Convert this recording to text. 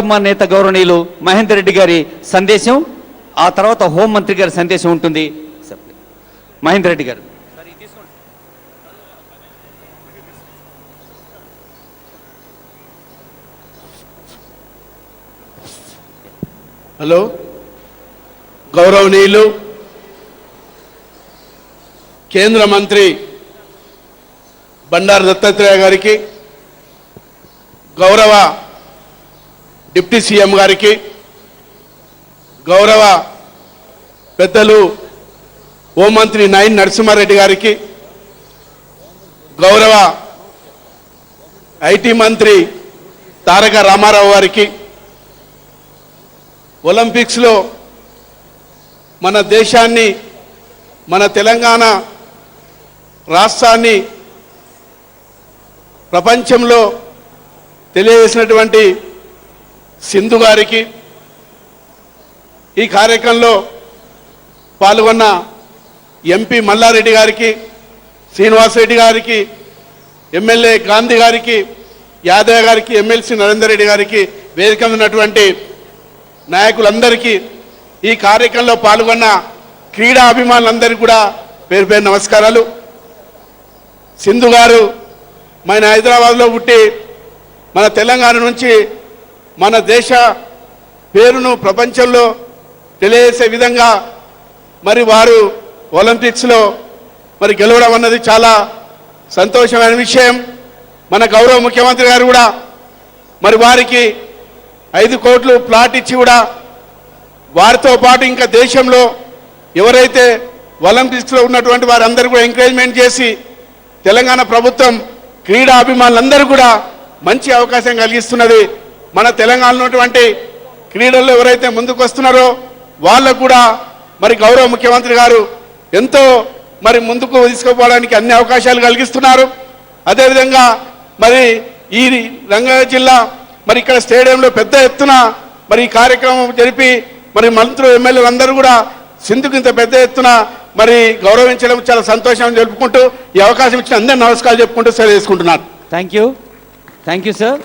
ప్రజాభిమాన నేత గౌరవనీయులు మహేందర్ రెడ్డి గారి సందేశం, ఆ తర్వాత హోంమంత్రి గారి సందేశం ఉంటుంది. మహేందర్ రెడ్డి గారు. హలో, గౌరవనీయులు కేంద్ర మంత్రి బండారు దత్తాత్రేయ గారికి, గౌరవ డిప్యూటీ సీఎం గారికి, గౌరవ పెద్దలు హోంమంత్రి నాయని నరసింహారెడ్డి గారికి, గౌరవ ఐటీ మంత్రి తారక రామారావు గారికి, ఒలింపిక్స్లో మన దేశాన్ని, మన తెలంగాణ రాష్ట్రాన్ని ప్రపంచంలో తెలియజేసినటువంటి సింధు గారికి, ఈ కార్యక్రమంలో పాల్గొన్న ఎంపీ మల్లారెడ్డి గారికి, శ్రీనివాసరెడ్డి గారికి, ఎమ్మెల్యే గాంధీ గారికి, యాదవ్ గారికి, ఎమ్మెల్సీ నరేందర్ రెడ్డి గారికి, వేదిక ఉన్నటువంటి నాయకులందరికీ, ఈ కార్యక్రమంలో పాల్గొన్న క్రీడా అభిమానులందరికీ కూడా పేరు పేరు నమస్కారాలు. సింధు గారు మన హైదరాబాద్లో పుట్టి మన తెలంగాణ నుంచి మన దేశ పేరును ప్రపంచంలో తెలియజేసే విధంగా మరి వారు ఒలింపిక్స్లో మరి గెలవడం అన్నది చాలా సంతోషమైన విషయం. మన గౌరవ ముఖ్యమంత్రి గారు కూడా మరి వారికి 5 కోట్లు ప్లాట్ ఇచ్చి కూడా వారితో పాటు ఇంకా దేశంలో ఎవరైతే ఒలింపిక్స్లో ఉన్నటువంటి వారందరూ కూడా ఎంకరేజ్మెంట్ చేసి తెలంగాణ ప్రభుత్వం క్రీడా అభిమానులందరూ కూడా మంచి అవకాశం కలిగిస్తున్నది. మన తెలంగాణలో ఉన్నటువంటి క్రీడల్లో ఎవరైతే ముందుకు వస్తున్నారో వాళ్ళకు కూడా మరి గౌరవ ముఖ్యమంత్రి గారు ఎంతో మరి ముందుకు తీసుకుపోవడానికి అన్ని అవకాశాలు కలిగిస్తున్నారు. అదేవిధంగా మరి ఈ రంగారెడ్డి జిల్లా మరి ఇక్కడ స్టేడియంలో పెద్ద ఎత్తున మరి ఈ కార్యక్రమం జరిపి మరి మంత్రులు, ఎమ్మెల్యేలు అందరూ కూడా సింధుకు ఇంత పెద్ద ఎత్తున మరి గౌరవించడం చాలా సంతోషం జరుపుకుంటూ ఈ అవకాశం ఇచ్చిన అందరినీ నమస్కారాలు చెప్పుకుంటూ సెలవు తీసుకుంటున్నాను. Thank you sir.